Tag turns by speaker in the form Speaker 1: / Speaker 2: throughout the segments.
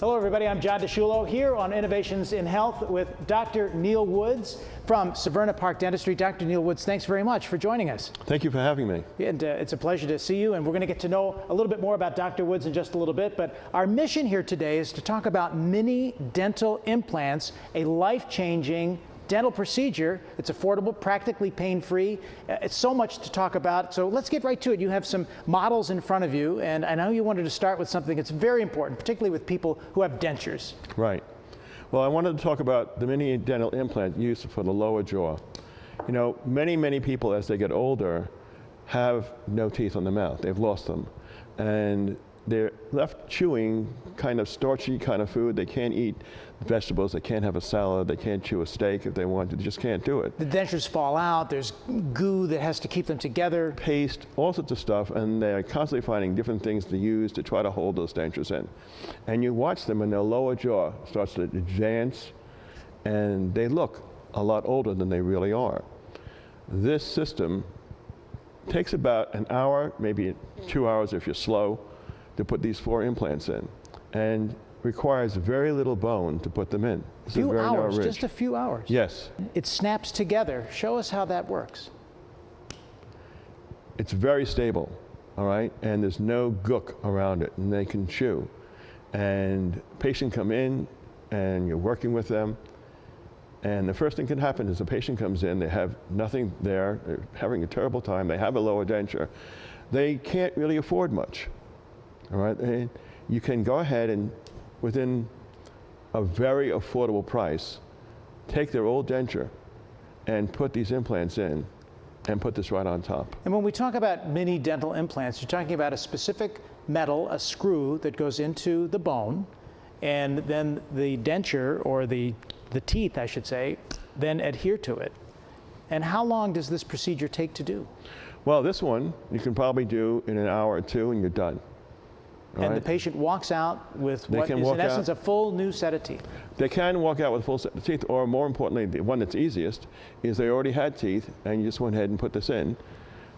Speaker 1: Hello, everybody. I'm John DiSciullo here on Innovations in Health with Dr. Neil Woods from Severna Park Dentistry. Dr. Neil Woods, thanks very much for joining us.
Speaker 2: Thank you for having me.
Speaker 1: And it's a pleasure to see you, and we're going to get to know a little bit more about Dr. Woods in just a little bit. But our mission here today is to talk about mini dental implants, a life-changing dental procedure. It's affordable, practically pain-free. It's so much to talk about. So let's get right to it. You have some models in front of you, and I know you wanted to start with something that's very important, particularly with people who have dentures.
Speaker 2: Right. Well, I wanted to talk about the mini dental implant used for the lower jaw. You know, many people as they get older have no teeth on the mouth. They've lost them. And they're left chewing kind of starchy kind of food. They can't eat vegetables. They can't have a salad. They can't chew a steak if they want to. They just can't do it.
Speaker 1: The dentures fall out. There's goo that has to keep them together.
Speaker 2: Paste, all sorts of stuff, and they're constantly finding different things to use to try to hold those dentures in. And you watch them and their lower jaw starts to advance, and they look a lot older than they really are. This system takes about an hour, maybe 2 hours if you're slow, to put these 4 implants in, and requires very little bone to put them in.
Speaker 1: A few hours, just a few hours?
Speaker 2: Yes.
Speaker 1: It snaps together. Show us how that works.
Speaker 2: It's very stable, all right? And there's no gook around it, and they can chew. And patient come in, and you're working with them, and the first thing can happen is the patient comes in, they have nothing there, they're having a terrible time, they have a lower denture. They can't really afford much. All right, and you can go ahead and, within a very affordable price, take their old denture and put these implants in and put this right on top.
Speaker 1: And when we talk about mini dental implants, you're talking about a specific metal, a screw that goes into the bone, and then the denture, or the teeth, I should say, then adhere to it. And how long does this procedure take to do?
Speaker 2: Well, this one you can probably do in an hour or 2 and you're done.
Speaker 1: And the patient walks out with what is in essence a full new set of teeth.
Speaker 2: They can walk out with a full set of teeth, or more importantly, the one that's easiest is they already had teeth and you just went ahead and put this in.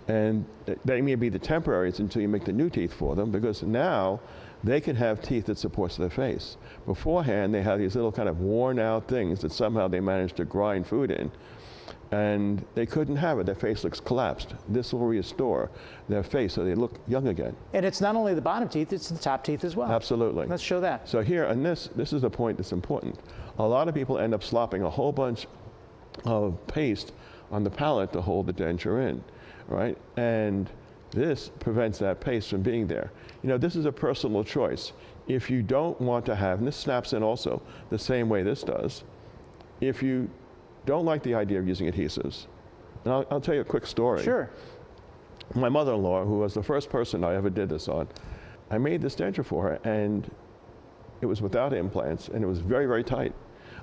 Speaker 2: And they may be the temporaries until you make the new teeth for them, because now they can have teeth that supports their face. Beforehand, they had these little kind of worn out things that somehow they managed to grind food in. And they couldn't have it. Their face looks collapsed. This will restore their face so they look young again.
Speaker 1: And it's not only the bottom teeth, it's the top teeth as well.
Speaker 2: Absolutely.
Speaker 1: Let's show that.
Speaker 2: So here, and this is the point that's important. A lot of people end up slopping a whole bunch of paste on the palate to hold the denture in, right? And this prevents that paste from being there. You know, this is a personal choice. If you don't want to have, and this snaps in also the same way this does, if you don't like the idea of using adhesives. And I'll tell you a quick story.
Speaker 1: Sure.
Speaker 2: My mother-in-law, who was the first person I ever did this on, I made this denture for her, and it was without implants, and it was very tight.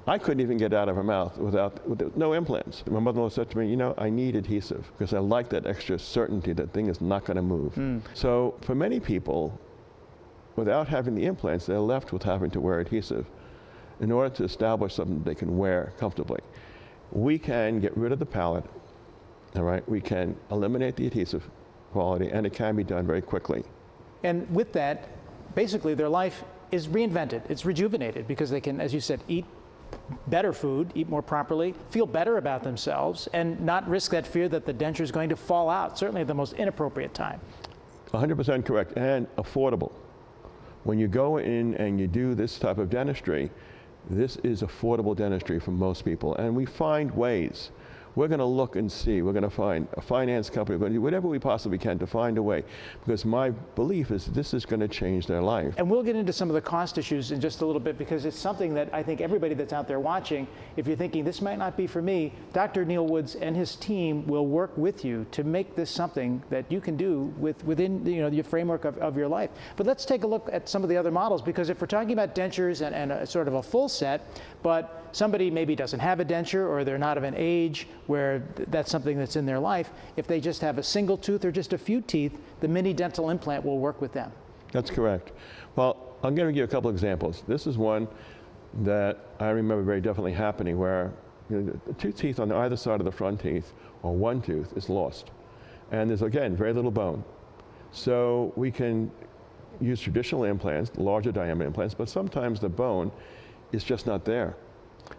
Speaker 2: I couldn't even get it out of her mouth with no implants. My mother-in-law said to me, you know, I need adhesive because I like that extra certainty that thing is not going to move. So for many people, without having the implants, they're left with having to wear adhesive in order to establish something they can wear comfortably. We can get rid of the palate, all right? We can eliminate the adhesive quality, and it can be done very quickly.
Speaker 1: And with that, basically their life is reinvented. It's rejuvenated because they can, as you said, eat better food, eat more properly, feel better about themselves, and not risk that fear that the denture is going to fall out, certainly at the most inappropriate time.
Speaker 2: 100% correct, and affordable. When you go in and you do this type of dentistry, this is affordable dentistry for most people, and we find ways. We're going to look and see. We're going to find a finance company. We're going to do whatever we possibly can to find a way, because my belief is this is going to change their life.
Speaker 1: And we'll get into some of the cost issues in just a little bit, because it's something that I think everybody that's out there watching, if you're thinking this might not be for me, Dr. Neil Woods and his team will work with you to make this something that you can do within your framework of your life. But let's take a look at some of the other models, because if we're talking about dentures and a sort of a full set, but somebody maybe doesn't have a denture, or they're not of an age where that's something that's in their life, if they just have a single tooth or just a few teeth, the mini dental implant will work with them.
Speaker 2: That's correct. Well, I'm going to give you a couple examples. This is one that I remember very definitely happening, where the 2 teeth on either side of the front teeth, or 1 tooth, is lost. And there's, again, very little bone. So we can use traditional implants, larger diameter implants, but sometimes the bone is just not there.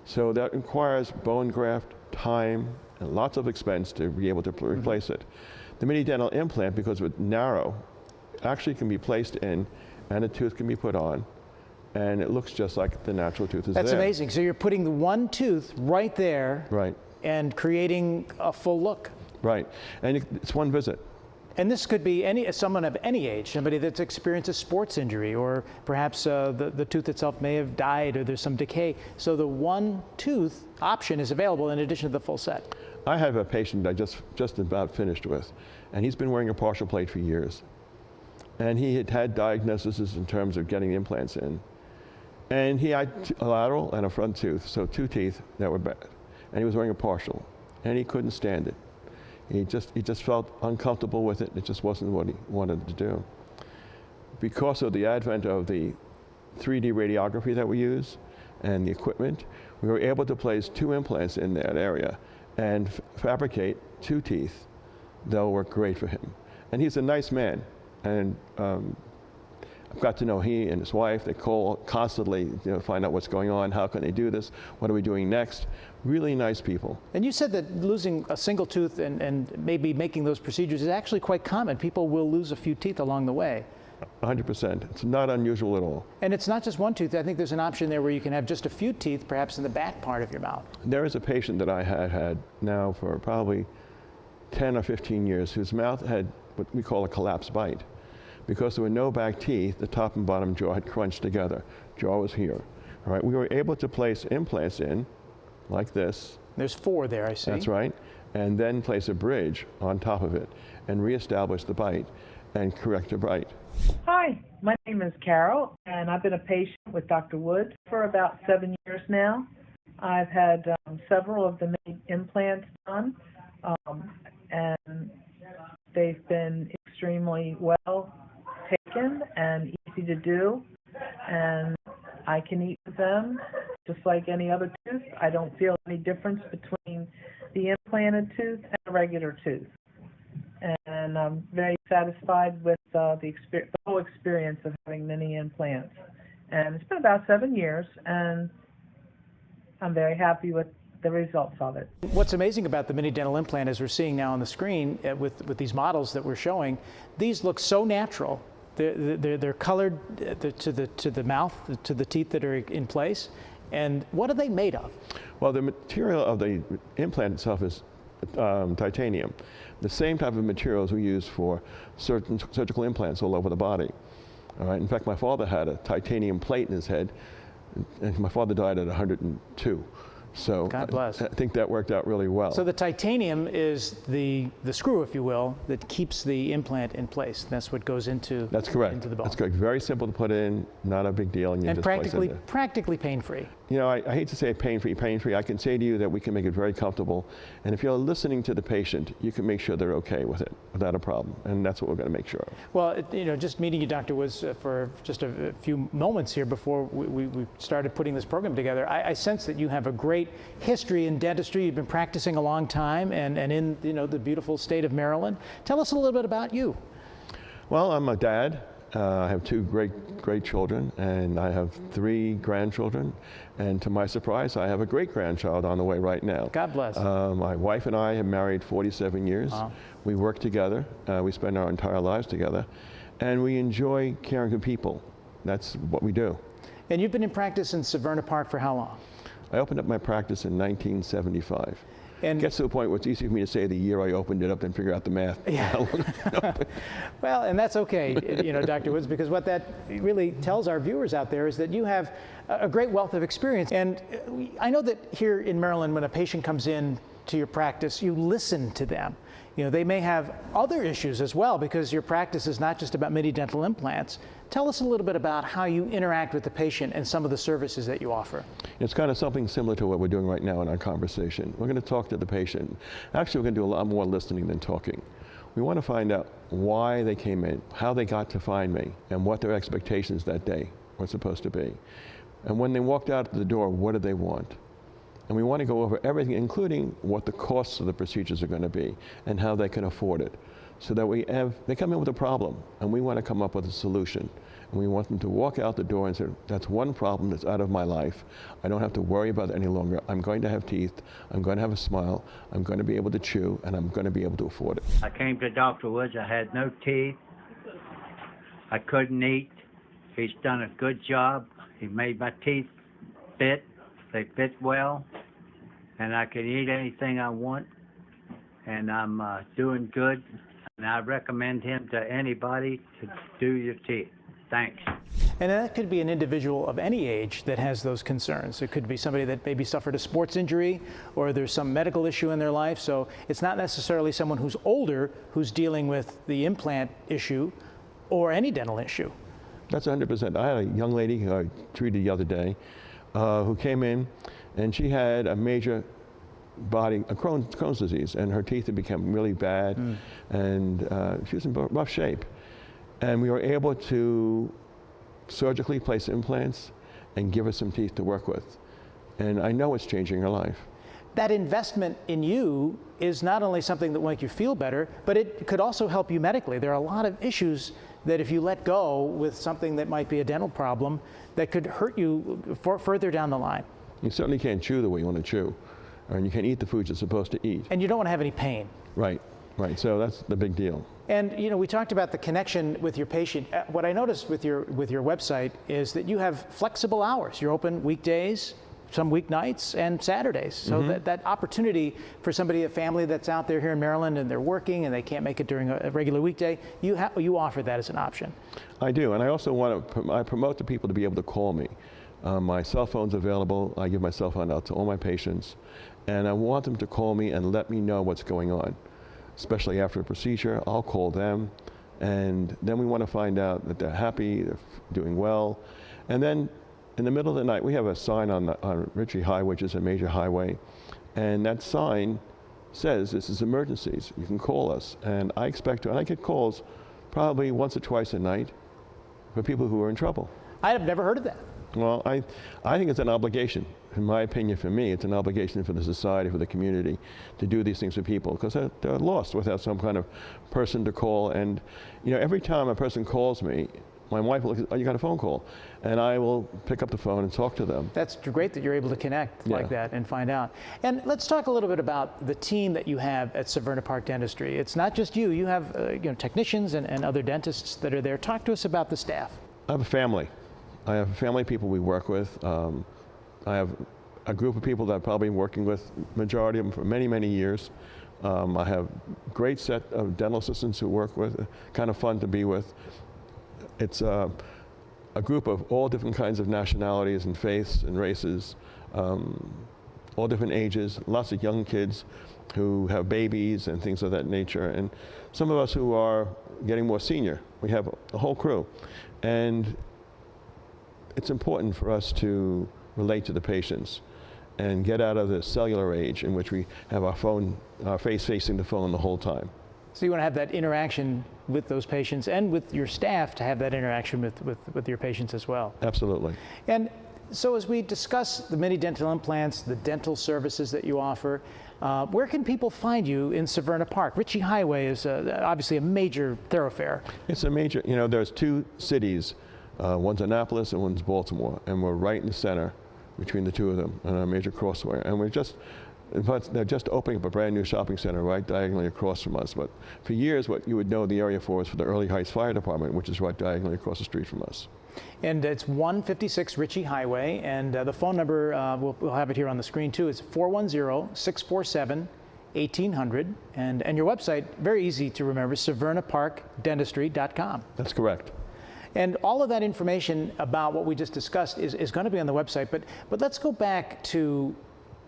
Speaker 2: So that requires bone graft, time, and lots of expense to be able to replace it. The mini dental implant, because it's narrow, actually can be placed in and a tooth can be put on, and it looks just like the natural tooth is there.
Speaker 1: That's amazing. So you're putting the one tooth right there,
Speaker 2: Right.
Speaker 1: and creating a full look.
Speaker 2: Right, and it's one visit.
Speaker 1: And this could be someone of any age, somebody that's experienced a sports injury, or perhaps the tooth itself may have died, or there's some decay. So the one tooth option is available in addition to the full set.
Speaker 2: I have a patient I just about finished with, and he's been wearing a partial plate for years. And he had diagnoses in terms of getting implants in. And he had a lateral and a front tooth, so 2 teeth that were bad. And he was wearing a partial, and he couldn't stand it. He just felt uncomfortable with it. It just wasn't what he wanted to do. Because of the advent of the 3D radiography that we use and the equipment, we were able to place 2 implants in that area and fabricate 2 teeth that'll work great for him. And he's a nice man. And I've got to know he and his wife. They call constantly, find out what's going on, how can they do this, what are we doing next. Really nice people.
Speaker 1: And you said that losing a single tooth and maybe making those procedures is actually quite common. People will lose a few teeth along the way.
Speaker 2: 100%. It's not unusual at all.
Speaker 1: And it's not just one tooth. I think there's an option there where you can have just a few teeth, perhaps in the back part of your mouth.
Speaker 2: There is a patient that I had now for probably 10 or 15 years whose mouth had what we call a collapsed bite. Because there were no back teeth, the top and bottom jaw had crunched together. Jaw was here. All right, we were able to place implants in, like this.
Speaker 1: There's 4 there, I see.
Speaker 2: That's right. And then place a bridge on top of it and reestablish the bite and correct the bite.
Speaker 3: Hi, my name is Carol, and I've been a patient with Dr. Woods for about 7 years now. I've had several of the mini implants done, and they've been extremely well taken and easy to do, and I can eat with them just like any other tooth. I don't feel any difference between the implanted tooth and a regular tooth, and I'm very satisfied with the whole experience of having mini implants. And it's been about 7 years, and I'm very happy with the results of it.
Speaker 1: What's amazing about the mini dental implant, as we're seeing now on the screen with these models that we're showing, these look so natural. They're colored to the mouth, to the teeth that are in place. And what are they made of?
Speaker 2: Well, the material of the implant itself is titanium, the same type of materials we use for certain surgical implants all over the body. All right. In fact, my father had a titanium plate in his head, and my father died at 102. So
Speaker 1: God bless.
Speaker 2: I think that worked out really well.
Speaker 1: So the titanium is the screw, if you will, that keeps the implant in place. That's what goes into
Speaker 2: That's correct.
Speaker 1: into the bone.
Speaker 2: That's correct. Very simple to put in, not a big deal, and you just place it in there.
Speaker 1: practically pain-free.
Speaker 2: I hate to say pain-free. I can say to you that we can make it very comfortable. And if you're listening to the patient, you can make sure they're okay with it without a problem. And that's what we're going to make sure of.
Speaker 1: Well, just meeting you, Dr. Woods, for just a few moments here before we started putting this program together, I sense that you have a great history in dentistry. You've been practicing a long time and in the beautiful state of Maryland. Tell us a little bit about you.
Speaker 2: Well, I'm a dad. I have 2 great children, and I have 3 grandchildren. And to my surprise, I have a great-grandchild on the way right now.
Speaker 1: God bless.
Speaker 2: My wife and I have married 47 years.
Speaker 1: Wow.
Speaker 2: We work together. We spend our entire lives together. And we enjoy caring for people. That's what we do.
Speaker 1: And you've been in practice in Severna Park for how long?
Speaker 2: I opened up my practice in 1975.
Speaker 1: And
Speaker 2: It gets to the point where it's easy for me to say the year I opened it up than figure out the math.
Speaker 1: Yeah. Well, and that's okay, Dr. Woods, because what that really tells our viewers out there is that you have a great wealth of experience. And I know that here in Maryland, when a patient comes in to your practice, you listen to them. They may have other issues as well, because your practice is not just about mini dental implants. Tell us a little bit about how you interact with the patient and some of the services that you offer.
Speaker 2: It's kind of something similar to what we're doing right now in our conversation. We're going to talk to the patient. Actually, we're going to do a lot more listening than talking. We want to find out why they came in, how they got to find me, and what their expectations that day were supposed to be. And when they walked out the door, what did they want? And we want to go over everything, including what the costs of the procedures are going to be and how they can afford it. so that they come in with a problem, and we want to come up with a solution. And we want them to walk out the door and say, that's one problem that's out of my life. I don't have to worry about it any longer. I'm going to have teeth. I'm going to have a smile. I'm going to be able to chew, and I'm going to be able to afford it.
Speaker 4: I came to Dr. Woods. I had no teeth. I couldn't eat. He's done a good job. He made my teeth fit. They fit well. And I can eat anything I want. And I'm doing good. And I recommend him to anybody to do your teeth. Thanks.
Speaker 1: And that could be an individual of any age that has those concerns. It could be somebody that maybe suffered a sports injury, or there's some medical issue in their life. So it's not necessarily someone who's older who's dealing with the implant issue or any dental issue.
Speaker 2: That's 100%. I had a young lady who I treated the other day who came in, and she had a major Crohn's disease, and her teeth had become really bad, and she was in rough shape. And we were able to surgically place implants and give her some teeth to work with. And I know it's changing her life.
Speaker 1: That investment in you is not only something that will make you feel better, but it could also help you medically. There are a lot of issues that if you let go with something that might be a dental problem, that could hurt you further down the line.
Speaker 2: You certainly can't chew the way you want to chew, and you can't eat the foods you're supposed to eat.
Speaker 1: And you don't want to have any pain.
Speaker 2: Right. So that's the big deal.
Speaker 1: And we talked about the connection with your patient. What I noticed with your website is that you have flexible hours. You're open weekdays, some weeknights, and Saturdays. So that opportunity for somebody, a family that's out there here in Maryland and they're working and they can't make it during a regular weekday, you offer that as an option.
Speaker 2: I do, and I also I promote to people to be able to call me. My cell phone's available. I give my cell phone out to all my patients, and I want them to call me and let me know what's going on. Especially after a procedure, I'll call them, and then we want to find out that they're happy, they're doing well. And then in the middle of the night, we have a sign on Ritchie High, which is a major highway, and that sign says this is emergencies. You can call us, and I get calls probably once or twice a night for people who are in trouble.
Speaker 1: I have never heard of that.
Speaker 2: Well, I think it's an obligation. In my opinion, for me, it's an obligation for the society, for the community, to do these things for people, because they're lost without some kind of person to call. And every time a person calls me, my wife will look, oh, you got a phone call, and I will pick up the phone and talk to them.
Speaker 1: That's great that you're able to connect like that and find out. And let's talk a little bit about the team that you have at Severna Park Dentistry. It's not just you. You have technicians and other dentists that are there. Talk to us about the staff.
Speaker 2: I have a family. I have family people we work with. I have a group of people that I've probably been working with, majority of them for many, many years. I have a great set of dental assistants who work with, kind of fun to be with. It's a group of all different kinds of nationalities and faiths and races, all different ages, lots of young kids who have babies and things of that nature, and some of us who are getting more senior. We have a whole crew. And it's important for us to relate to the patients and get out of the cellular age in which we have our face facing the phone the whole time.
Speaker 1: So you want to have that interaction with those patients and with your staff to have that interaction with your patients as well.
Speaker 2: Absolutely.
Speaker 1: And so as we discuss the many dental implants, the dental services that you offer, where can people find you in Severna Park? Ritchie Highway is obviously a major thoroughfare.
Speaker 2: It's a major, there's two cities. One's Annapolis and one's Baltimore, and we're right in the center between the two of them on a major crossway. And they're just opening up a brand new shopping center right diagonally across from us. But for years, what you would know the area for is for the Early Heights Fire Department, which is right diagonally across the street from us.
Speaker 1: And it's 156 Ritchie Highway, and the phone number, we'll have it here on the screen too, is 410-647-1800. And your website, very easy to remember, SevernaParkDentistry.com.
Speaker 2: That's correct.
Speaker 1: And all of that information about what we just discussed is going to be on the website. But let's go back to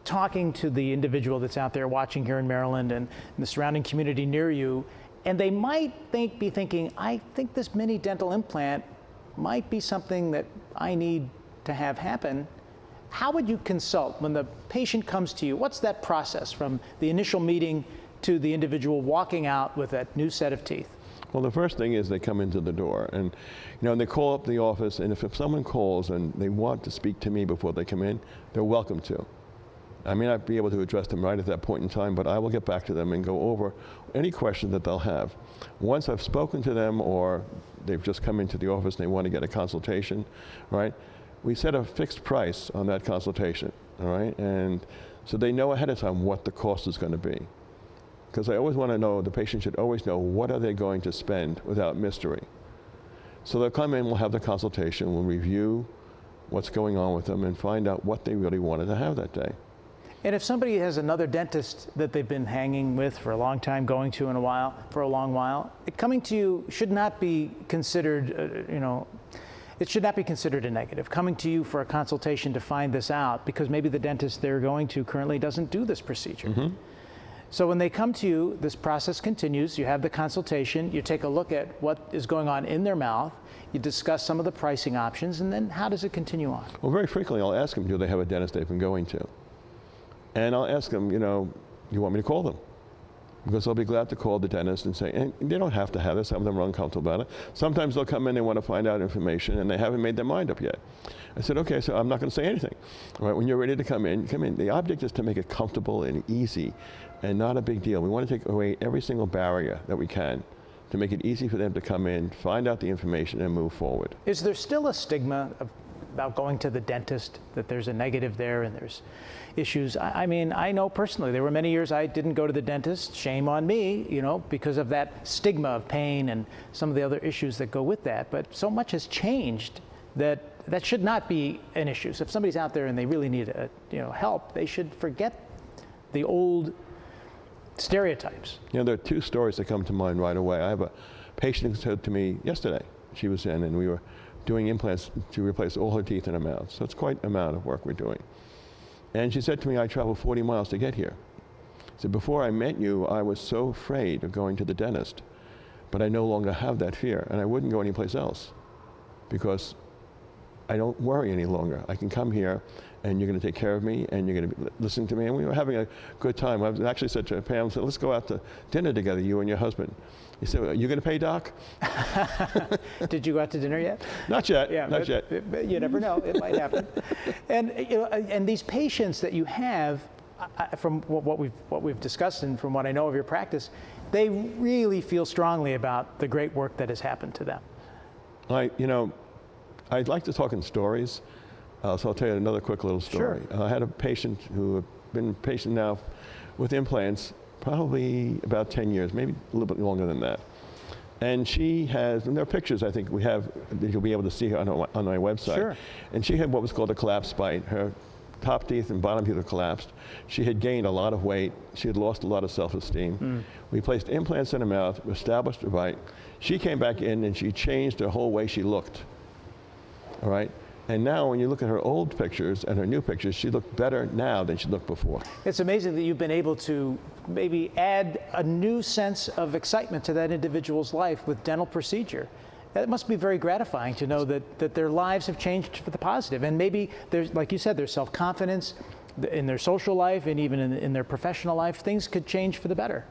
Speaker 1: talking to the individual that's out there watching here in Maryland and the surrounding community near you, and they might be thinking, I think this mini dental implant might be something that I need to have happen. How would you consult when the patient comes to you? What's that process from the initial meeting to the individual walking out with that new set of teeth?
Speaker 2: Well, the first thing is they come into the door, and they call up the office, and if someone calls and they want to speak to me before they come in, they're welcome to. I may not be able to address them right at that point in time, but I will get back to them and go over any question that they'll have. Once I've spoken to them, or they've just come into the office and they want to get a consultation, right? We set a fixed price on that consultation, all right? And so they know ahead of time what the cost is going to be. Because I always want to know, the patient should always know, what are they going to spend without mystery. So they'll come in, we'll have the consultation, we'll review what's going on with them and find out what they really wanted to have that day.
Speaker 1: And if somebody has another dentist that they've been hanging with for a long time, going to for a long while, coming to you should not be considered, it should not be considered a negative. Coming to you for a consultation to find this out, because maybe the dentist they're going to currently doesn't do this procedure. Mm-hmm. So when they come to you, this process continues. You have the consultation, you take a look at what is going on in their mouth, you discuss some of the pricing options, and then how does it continue on?
Speaker 2: Well, very frequently I'll ask them, do they have a dentist they've been going to? And I'll ask them, you want me to call them? Because I'll be glad to call the dentist and say, and they don't have to have it, some of them are uncomfortable about it. Sometimes they'll come in, they want to find out information, and they haven't made their mind up yet. I said, okay, so I'm not going to say anything. All right, when you're ready to come in, come in. The object is to make it comfortable and easy and not a big deal. We want to take away every single barrier that we can to make it easy for them to come in, find out the information, and move forward.
Speaker 1: Is there still a stigma about going to the dentist, that there's a negative there and there's issues? I mean, I know personally, there were many years I didn't go to the dentist, shame on me, because of that stigma of pain and some of the other issues that go with that. But so much has changed that should not be an issue. So if somebody's out there and they really need help, they should forget the old stereotypes.
Speaker 2: There are two stories that come to mind right away. I have a patient who said to me yesterday, she was in and we were doing implants to replace all her teeth in her mouth. So it's quite an amount of work we're doing. And she said to me, I traveled 40 miles to get here. So before I met you, I was so afraid of going to the dentist, but I no longer have that fear, and I wouldn't go anyplace else because I don't worry any longer. I can come here and you're going to take care of me and you're going to listen to me. And we were having a good time. I actually said to Pam, let's go out to dinner together, you and your husband. He said, are you going to pay, Doc?
Speaker 1: Did you go out to dinner yet?
Speaker 2: Not yet,
Speaker 1: yeah,
Speaker 2: not yet.
Speaker 1: But you never know, it might happen. And these patients that you have, from what we've discussed and from what I know of your practice, they really feel strongly about the great work that has happened to them.
Speaker 2: I'd like to talk in stories, so I'll tell you another quick little story.
Speaker 1: Sure.
Speaker 2: I had a patient who had been a patient now with implants probably about 10 years, maybe a little bit longer than that. And she has, and there are pictures I think we have that you'll be able to see on my website.
Speaker 1: Sure.
Speaker 2: And she had what was called a collapsed bite. Her top teeth and bottom teeth were collapsed. She had gained a lot of weight. She had lost a lot of self-esteem. We placed implants in her mouth, established her bite. She came back in and she changed the whole way she looked. All right? And now when you look at her old pictures and her new pictures, she looked better now than she looked before.
Speaker 1: It's amazing that you've been able to maybe add a new sense of excitement to that individual's life with dental procedure. That must be very gratifying to know that their lives have changed for the positive. And maybe there's, like you said, there's self-confidence in their social life and even in their professional life. Things could change for the better.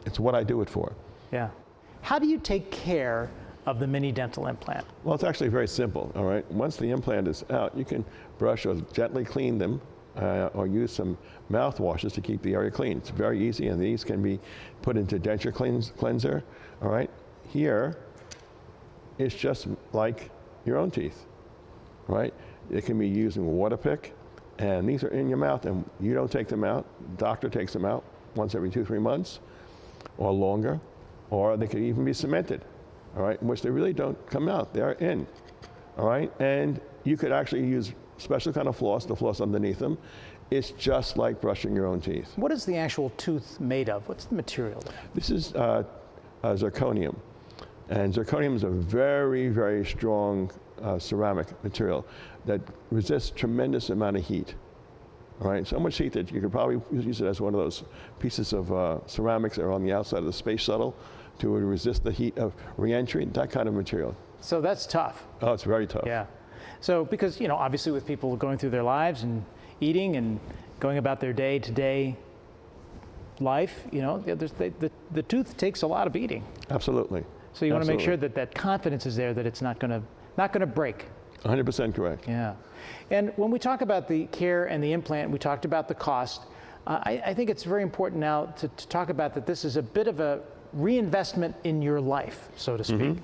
Speaker 2: It's what I do it for.
Speaker 1: Yeah. How do you take care of the mini dental implant?
Speaker 2: Well, it's actually very simple, all right? Once the implant is out, you can brush or gently clean them or use some mouthwashes to keep the area clean. It's very easy, and these can be put into denture cleanser, all right? Here, it's just like your own teeth, right? It can be used in water pick, and these are in your mouth, and you don't take them out. The doctor takes them out once every 2-3 months or longer, or they could even be cemented. All right, in which they really don't come out, they're in, all right? And you could actually use special kind of floss, the floss underneath them. It's just like brushing your own teeth.
Speaker 1: What is the actual tooth made of? What's the material there?
Speaker 2: This is zirconium. And zirconium is a very, very strong ceramic material that resists tremendous amount of heat. All right, so much heat that you could probably use it as one of those pieces of ceramics that are on the outside of the space shuttle to resist the heat of reentry, that kind of material.
Speaker 1: So that's tough.
Speaker 2: Oh, it's very tough.
Speaker 1: Yeah. So because, obviously with people going through their lives and eating and going about their day-to-day life, the tooth takes a lot of eating.
Speaker 2: Absolutely.
Speaker 1: So you want to make sure that confidence is there, that it's not going to break.
Speaker 2: 100% correct.
Speaker 1: Yeah. And when we talk about the care and the implant, we talked about the cost. I think it's very important now to talk about that this is a bit of a reinvestment in your life, so to speak.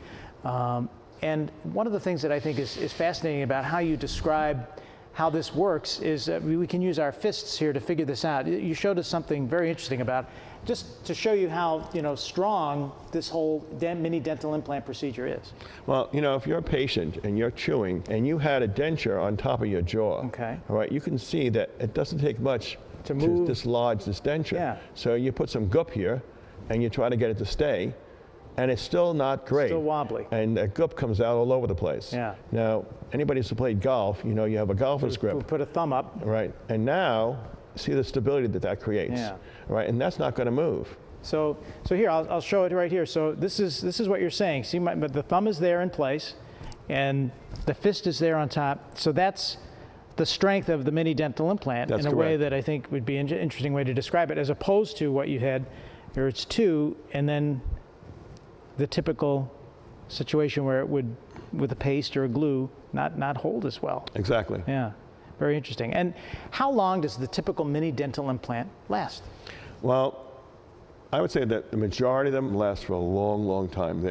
Speaker 1: And one of the things that I think is fascinating about how you describe how this works is we can use our fists here to figure this out. You showed us something very interesting about, just to show you how strong this whole mini dental implant procedure is.
Speaker 2: Well, if you're a patient and you're chewing and you had a denture on top of your jaw,
Speaker 1: Okay.
Speaker 2: all right, you can see that it doesn't take much
Speaker 1: To move.
Speaker 2: dislodge this denture.
Speaker 1: Yeah.
Speaker 2: So you put some goop here and you try to get it to stay, and it's still not great.
Speaker 1: Still wobbly.
Speaker 2: And that goop comes out all over the place.
Speaker 1: Yeah.
Speaker 2: Now, anybody who's played golf, you have a golfer's grip.
Speaker 1: We'll put a thumb up.
Speaker 2: Right. And now, see the stability that creates.
Speaker 1: Yeah.
Speaker 2: Right. And that's not going to move.
Speaker 1: So here, I'll show it right here. So this is what you're saying. See, but the thumb is there in place, and the fist is there on top. So that's the strength of the mini dental implant
Speaker 2: That's
Speaker 1: in a way
Speaker 2: correct.
Speaker 1: that I think would be an interesting way to describe it, as opposed to what you had, where it's two, and then the typical situation where it would, with a paste or a glue, not hold as well.
Speaker 2: Exactly.
Speaker 1: Yeah, very interesting. And how long does the typical mini dental implant last?
Speaker 2: Well, I would say that the majority of them last for a long, long time.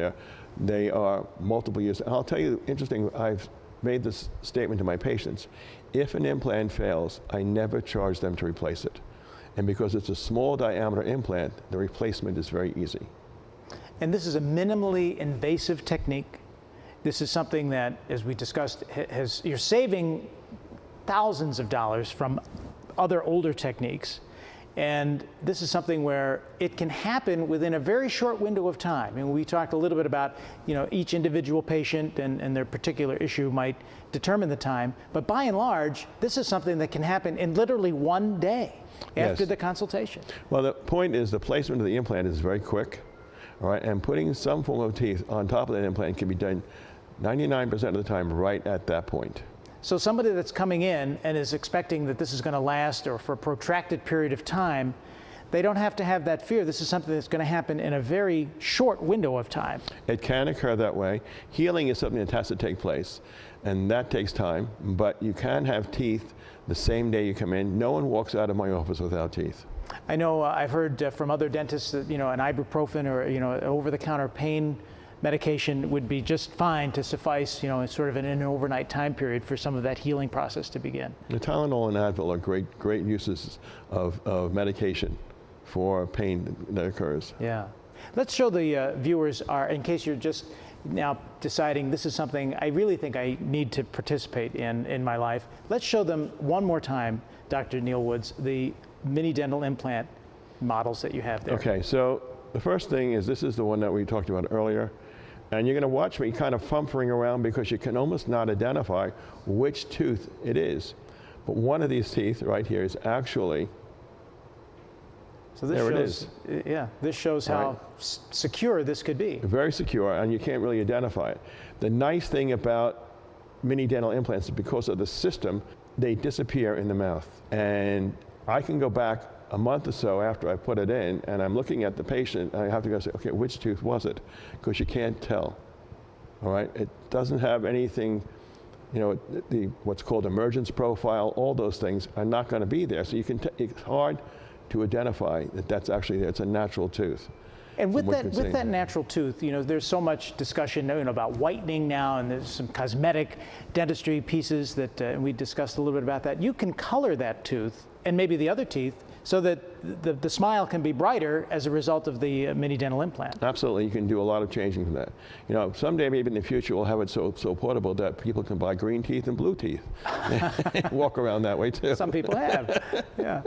Speaker 2: They are multiple years. And I'll tell you, interesting, I've made this statement to my patients. If an implant fails, I never charge them to replace it. And because it's a small diameter implant, the replacement is very easy.
Speaker 1: And this is a minimally invasive technique. This is something that, as we discussed, you're saving thousands of dollars from other older techniques. And this is something where it can happen within a very short window of time. And we talked a little bit about, each individual patient and their particular issue might determine the time. But by and large, this is something that can happen in literally one day after
Speaker 2: Yes.
Speaker 1: the consultation.
Speaker 2: Well, the point is the placement of the implant is very quick, all right? And putting some form of teeth on top of that implant can be done 99% of the time right at that point.
Speaker 1: So somebody that's coming in and is expecting that this is going to last or for a protracted period of time, they don't have to have that fear. This is something that's going to happen in a very short window of time.
Speaker 2: It can occur that way. Healing is something that has to take place, and that takes time, but you can have teeth the same day you come in. No one walks out of my office without teeth.
Speaker 1: I know I've heard from other dentists that, an ibuprofen or, an over-the-counter pain medication would be just fine to suffice, sort of in an overnight time period for some of that healing process to begin.
Speaker 2: The Tylenol and Advil are great uses of medication for pain that occurs.
Speaker 1: Yeah. Let's show the viewers, in case you're just now deciding this is something I really think I need to participate in my life. Let's show them one more time, Dr. Neil Woods, the mini dental implant models that you have there.
Speaker 2: Okay, so the first thing is this is the one that we talked about earlier. And you're going to watch me kind of fumbling around because you can almost not identify which tooth it is. But one of these teeth right here is actually,
Speaker 1: So this
Speaker 2: there it
Speaker 1: shows, yeah, this shows how secure this could be.
Speaker 2: very secure, and you can't really identify it. The nice thing about mini dental implants is because of the system, they disappear in the mouth. And I can go back a month or so after I put it in, and I'm looking at the patient, and I have to go say, okay, which tooth was it? Because you can't tell, all right? It doesn't have anything, what's called emergence profile, all those things are not going to be there. So you can, it's hard to identify that that's actually there. It's a natural tooth.
Speaker 1: And with
Speaker 2: what you
Speaker 1: that,
Speaker 2: can
Speaker 1: with
Speaker 2: see.
Speaker 1: that natural tooth, there's so much discussion, about whitening now, and there's some cosmetic dentistry pieces that and we discussed a little bit about that. You can color that tooth and maybe the other teeth so that the smile can be brighter as a result of the mini dental implant.
Speaker 2: Absolutely, you can do a lot of changing from that. Someday, maybe in the future, we'll have it so portable that people can buy green teeth and blue teeth. Walk around that way too.
Speaker 1: Some people have, yeah.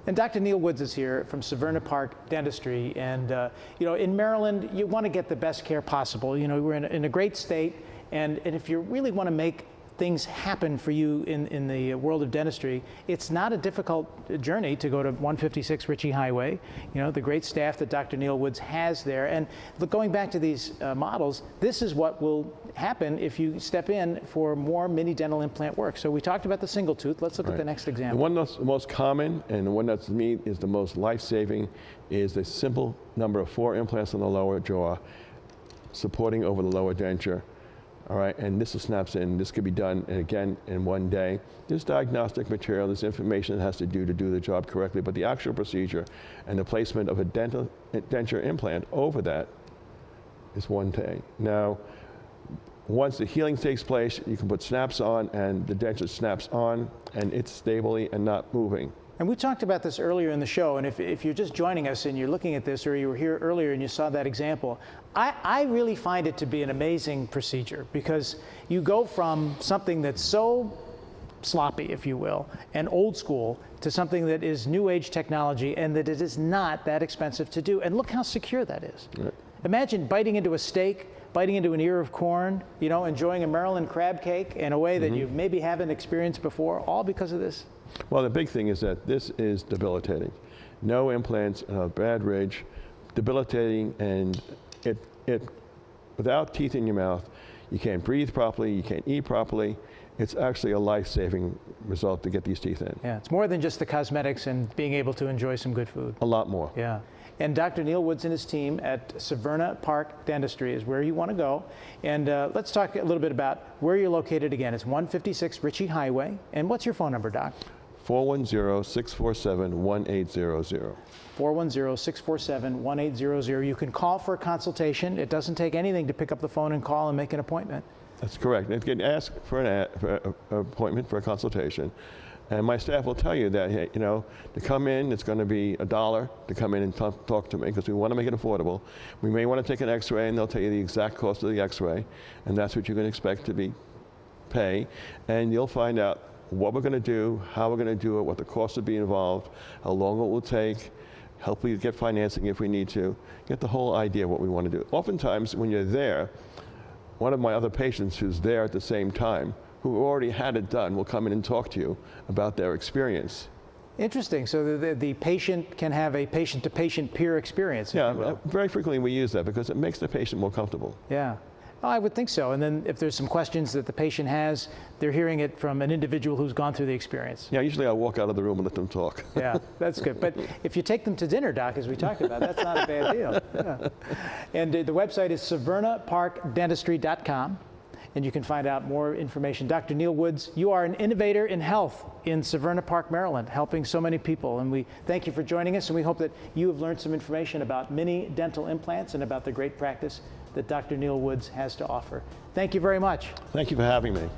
Speaker 1: And Dr. Neil Woods is here from Severna Park Dentistry, and in Maryland, you want to get the best care possible. We're in a great state, and if you really want to make things happen for you in the world of dentistry, it's not a difficult journey to go to 156 Ritchie Highway. The great staff that Dr. Neil Woods has there. And going back to these models, this is what will happen if you step in for more mini dental implant work. So we talked about the single tooth. Let's look at the next
Speaker 2: The
Speaker 1: example.
Speaker 2: one that's the most common and the one that's to me is the most life-saving is the simple number of 4 implants on the lower jaw, supporting over the lower denture. all right, and this snaps in. This could be done, again, in one day. There's diagnostic material, there's information that has to do the job correctly, but the actual procedure and the placement of a denture implant over that is one day. Now, once the healing takes place, you can put snaps on, and the denture snaps on, and it's stably and not moving.
Speaker 1: And we talked about this earlier in the show, and if you're just joining us and you're looking at this, or you were here earlier and you saw that example, I really find it to be an amazing procedure, because you go from something that's so sloppy, if you will, and old school, to something that is new age technology, and that it is not that expensive to do. And look how secure that is.
Speaker 2: Right.
Speaker 1: Imagine biting into a steak, biting into an ear of corn, you know, enjoying a Maryland crab cake in a way that you maybe haven't experienced before, all because of this.
Speaker 2: Well, the big thing is that this is debilitating. No implants, bad ridge, debilitating, and it without teeth in your mouth, you can't breathe properly, you can't eat properly. It's actually a life-saving result to get these teeth in.
Speaker 1: Yeah, it's more than just the cosmetics and being able to enjoy some good food.
Speaker 2: A lot more.
Speaker 1: Yeah. And Dr. Neil Woods and his team at Severna Park Dentistry is where you want to go. And let's talk a little bit about where you're located again. It's 156 Ritchie Highway. And what's your phone number, Doc?
Speaker 2: 410-647-1800.
Speaker 1: 410-647-1800. You can call for a consultation. It doesn't take anything to pick up the phone and call and make an appointment.
Speaker 2: That's correct. You can ask for an appointment for a consultation. And my staff will tell you that, hey, you know, to come in, it's going to be $1 to come in and talk to me, because we want to make it affordable. We may want to take an x-ray, and they'll tell you the exact cost of the x-ray, and that's what you can expect to pay. And you'll find out what we're going to do, how we're going to do it, what the cost would be involved, how long it will take, help we get financing if we need to, get the whole idea of what we want to do. Oftentimes, when you're there, one of my other patients who's there at the same time, who already had it done, will come in and talk to you about their experience.
Speaker 1: Interesting. So the patient can have a patient-to-patient peer experience, if you
Speaker 2: Yeah,
Speaker 1: will.
Speaker 2: very frequently we use that because it makes the patient more comfortable.
Speaker 1: Yeah. Well, I would think so. And then if there's some questions that the patient has, they're hearing it from an individual who's gone through the experience.
Speaker 2: Yeah, usually I walk out of the room and let them talk.
Speaker 1: Yeah, that's good. But if you take them to dinner, Doc, as we talked about, that's not a bad deal. Yeah. And the website is SevernaParkDentistry.com, and you can find out more information. Dr. Neil Woods, you are an innovator in health in Severna Park, Maryland, helping so many people. And we thank you for joining us, and we hope that you have learned some information about mini dental implants and about the great practice that Dr. Neil Woods has to offer. Thank you very much.
Speaker 2: Thank you for having me.